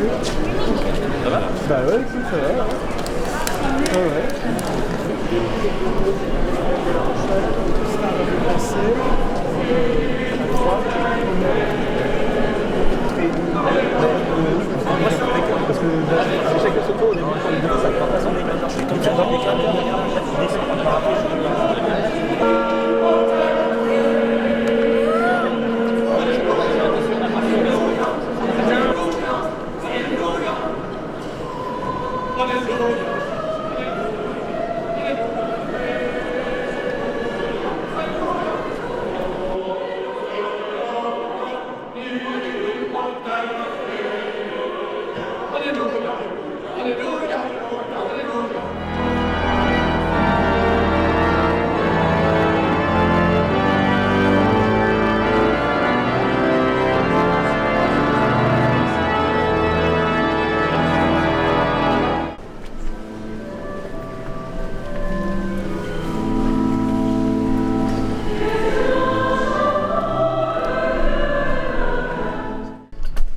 Ça va? Bah ouais, écoute, ça va. Ouais. Ouais. Passer à droite. Parce que chaque photo, au début, ça ne prend pas son écart. Quand il y a un écart, il descend.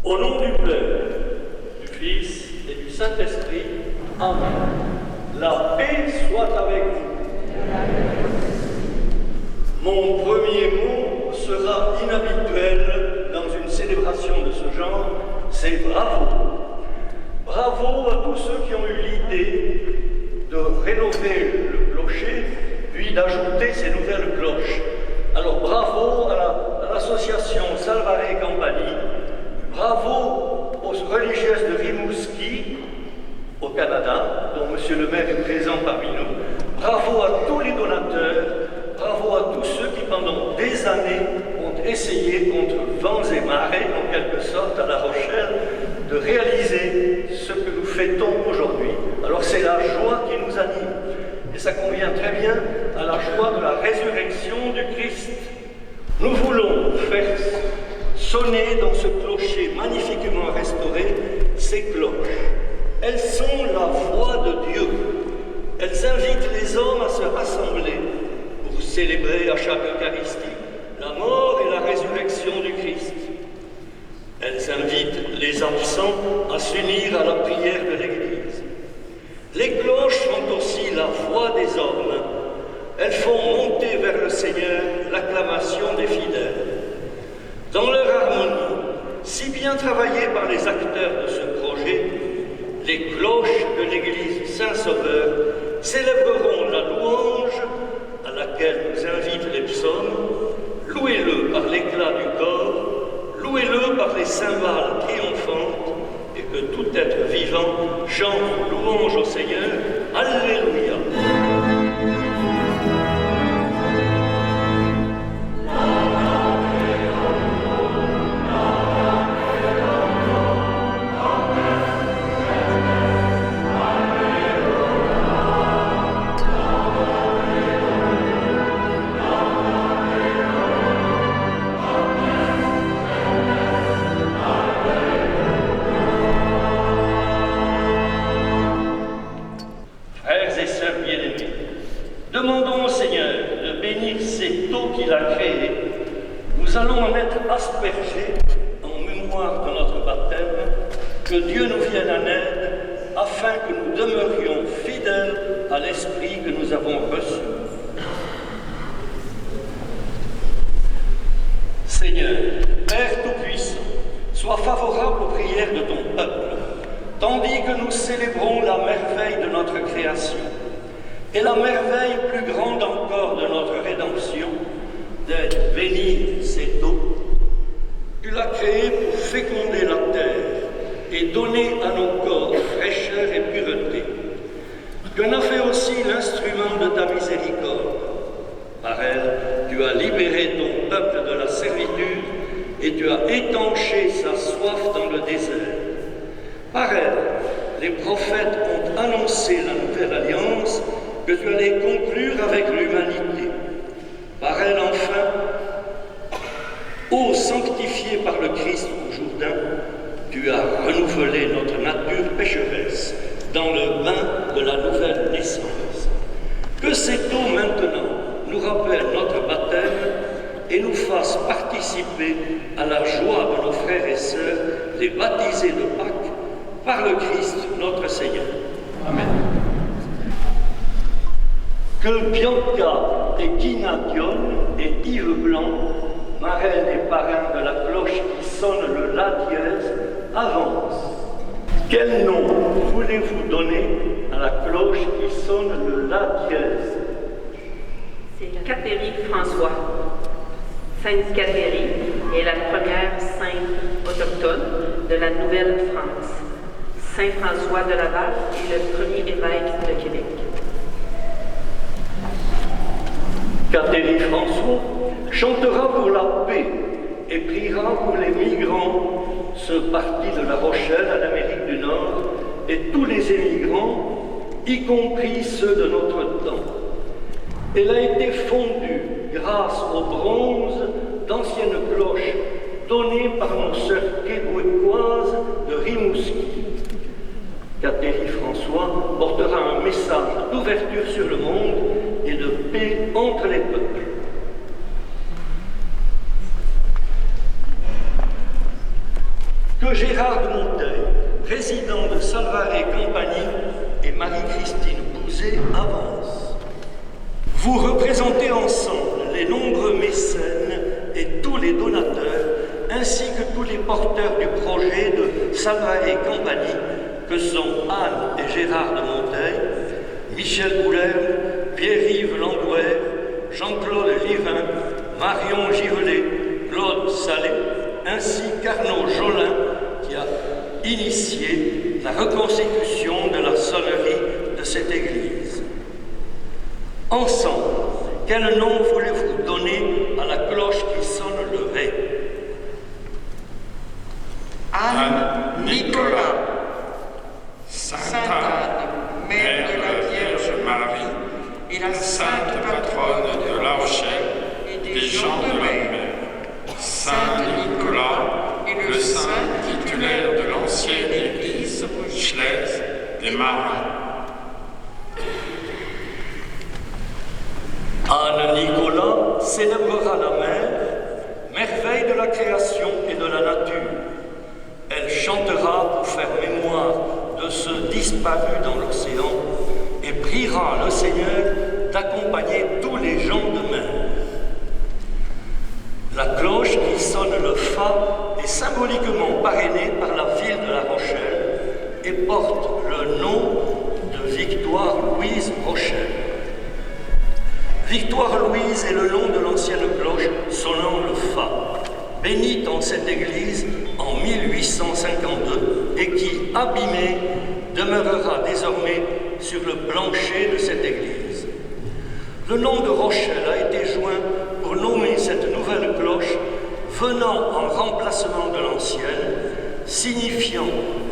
Au nom du Père, du Fils et du Saint-Esprit, Amen. La paix soit avec vous. Mon premier mot sera inhabituel dans une célébration de ce genre, c'est bravo. Bravo à tous ceux qui ont eu l'idée de rénover le clocher, puis d'ajouter ces nouvelles cloches. Alors bravo à l'association Salvare Campani. Bravo aux religieuses de Rimouski, au Canada, dont M. le maire est présent parmi nous. Bravo à tous les donateurs, bravo à tous ceux qui, pendant des années, ont essayé, contre vents et marées, en quelque sorte, à La Rochelle, de réaliser ce que nous fêtons aujourd'hui. Alors c'est la joie qui nous anime, et ça convient très bien à la joie de la résurrection du Christ. Nous voulons faire sonner dans ce clocher magnifiquement restauré ces cloches. Elles sont la voix de Dieu. Elles invitent les hommes à se rassembler pour célébrer à chaque Eucharistie la mort et la résurrection du Christ. Elles invitent les absents à s'unir à la prière de l'Église. Les cloches sont aussi la voix des hommes. Elles font monter vers le Seigneur l'acclamation des fidèles. Dans leur harmonie, si bien travaillée par les acteurs de ce projet, les cloches de l'Église Saint-Sauveur célébreront la louange à laquelle nous invitent les psaumes. Louez-le par l'éclat du corps, louez-le par les cymbales triomphantes, et que tout être vivant chante louange au Seigneur. Alléluia. Demandons au Seigneur de bénir ces taux qu'il a créés. Nous allons en être aspergés en mémoire de notre baptême. Que Dieu nous vienne en aide afin que nous demeurions fidèles à l'esprit que nous avons reçu. Seigneur, Père Tout-Puissant, sois favorable aux prières de ton peuple, tandis que nous célébrons la merveille de notre création. Et la merveille plus grande encore de notre rédemption, d'être béni ces eaux. Tu l'as créé pour féconder la terre et donner à nos corps fraîcheur et pureté. Tu en as fait aussi l'instrument de ta miséricorde. Par elle, tu as libéré ton peuple de la servitude et tu as étanché sa soif dans le désert. Par elle, les prophètes ont annoncé la nouvelle alliance que tu allais conclure avec l'humanité. Par elle, enfin, ô sanctifié par le Christ au Jourdain, tu as renouvelé notre nature pécheresse dans le bain de la nouvelle naissance. Que cette eau maintenant nous rappelle notre baptême et nous fasse participer à la joie de nos frères et sœurs, les baptisés de Pâques, par le Christ notre Seigneur. Amen. Que Bianca et Kina Dion et Yves Blanc, marraines et parrains de la cloche qui sonne le La dièse, avancent. Quel nom voulez-vous donner à la cloche qui sonne le La dièse? C'est Catherine François. Sainte Catherine est la première sainte autochtone de la Nouvelle-France. Saint François de Laval est le premier évêque de Québec. Catherine François chantera pour la paix et priera pour les migrants, ce parti de La Rochelle à l'Amérique du Nord, et tous les émigrants, y compris ceux de notre temps. Elle a été fondue grâce au bronze d'anciennes cloches données par nos sœurs québécoises de Rimouski. Catherine François portera un message d'ouverture sur le monde et de paix entre les peuples. Que Gérard de Monteil, président de Salvare Compagnie, et Marie-Christine Bouzet avancent. Vous représentez ensemble les nombreux mécènes et tous les donateurs, ainsi que tous les porteurs du projet de Salvare Compagnie, que sont Anne et Gérard de Monteil, Michel Boulet, Pierre-Yves Landouer, Jean-Claude Livin, Marion Givelet, Claude Salé, ainsi qu'Arnaud Jolin, qui a initié la reconstitution de la sonnerie de cette église. Ensemble, quel nom voulez-vous donner à la cloche qui sonne le ré? Anne Nicolas, Sainte Anne, Mère de la Vierge Marie, et la sainte patronne de La Rochelle et des gens de mer. Saint Nicolas est le saint titulaire de l'ancienne église Schlez des Marins. Anne Nicolas célébrera la mer, merveille de la création et de la nature. Elle chantera pour faire mémoire de ceux disparus dans l'océan et priera le Seigneur d'accompagner tous les gens de mer. La cloche qui sonne le Fa est symboliquement parrainée par la ville de La Rochelle et porte le nom de Victoire Louise Rochelle. Victoire Louise est le nom de l'ancienne cloche sonnant le Fa, bénite en cette église en 1852 et qui, abîmée, demeurera désormais sur le plancher de cette église. Le nom de Rochelle a été joint pour nommer cette nouvelle cloche venant en remplacement de l'ancienne, signifiant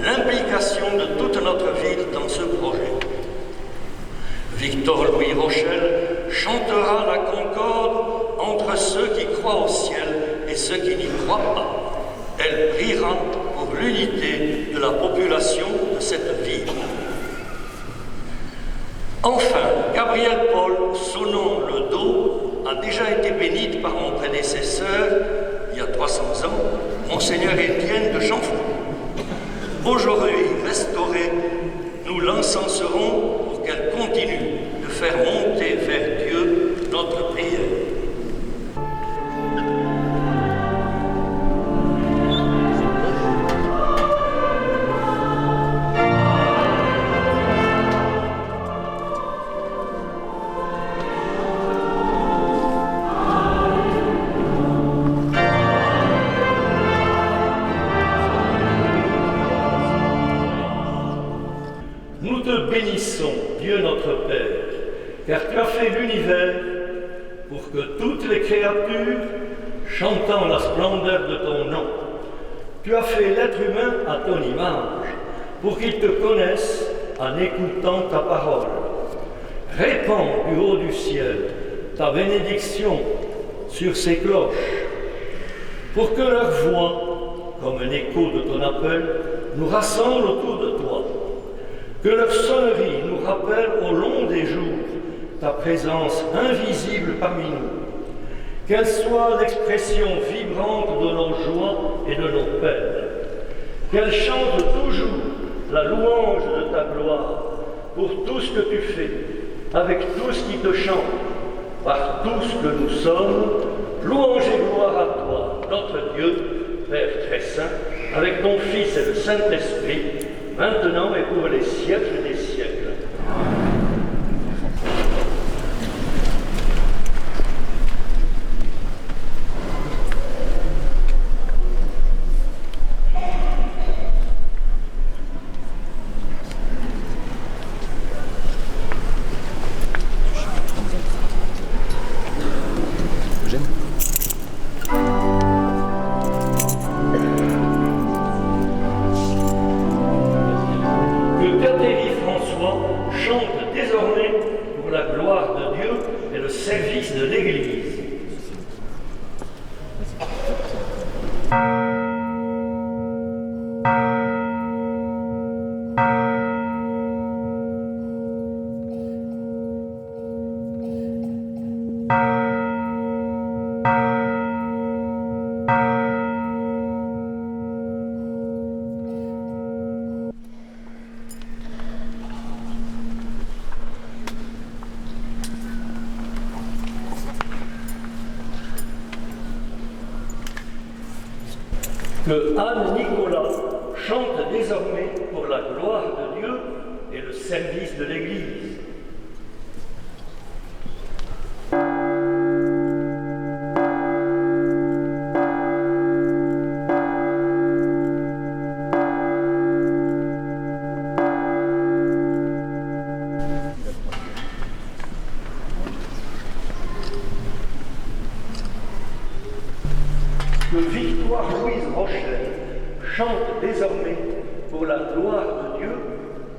l'implication de toute notre ville dans ce projet. Victor Louis Rochelle chantera la concorde entre ceux qui croient au ciel et ceux qui n'y croient pas. Elle priera pour l'unité de la population de cette ville. Enfin, Gabrielle Paul, sonnant le Do, a déjà été bénite par mon prédécesseur, il y a 300 ans, Monseigneur Étienne de Chamfou. Aujourd'hui restaurée, nous l'encenserons pour qu'elle continue de faire monter vers Dieu notre prière. Nous te bénissons, Dieu notre Père, car tu as fait l'univers pour que toutes les créatures, chantant la splendeur de ton nom, tu as fait l'être humain à ton image, pour qu'il te connaisse en écoutant ta parole. Répands du haut du ciel ta bénédiction sur ces cloches, pour que leur voix, comme un écho de ton appel, nous rassemble autour de toi. Que leur sonnerie nous rappelle au long des jours ta présence invisible parmi nous. Qu'elle soit l'expression vibrante de nos joies et de nos peines. Qu'elle chante toujours la louange de ta gloire pour tout ce que tu fais, avec tout ce qui te chante, par tout ce que nous sommes. Louange et gloire à toi, notre Dieu, Père très saint, avec ton Fils et le Saint-Esprit, maintenant et pour les siècles des siècles. Chante désormais pour la gloire de Dieu et le service de l'Église. Que Anne-Nicolas chante désormais pour la gloire de Dieu et le service de l'Église. Que Victoire-Louise Rochelle chante désormais pour la gloire de Dieu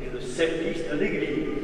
et le service de l'Église.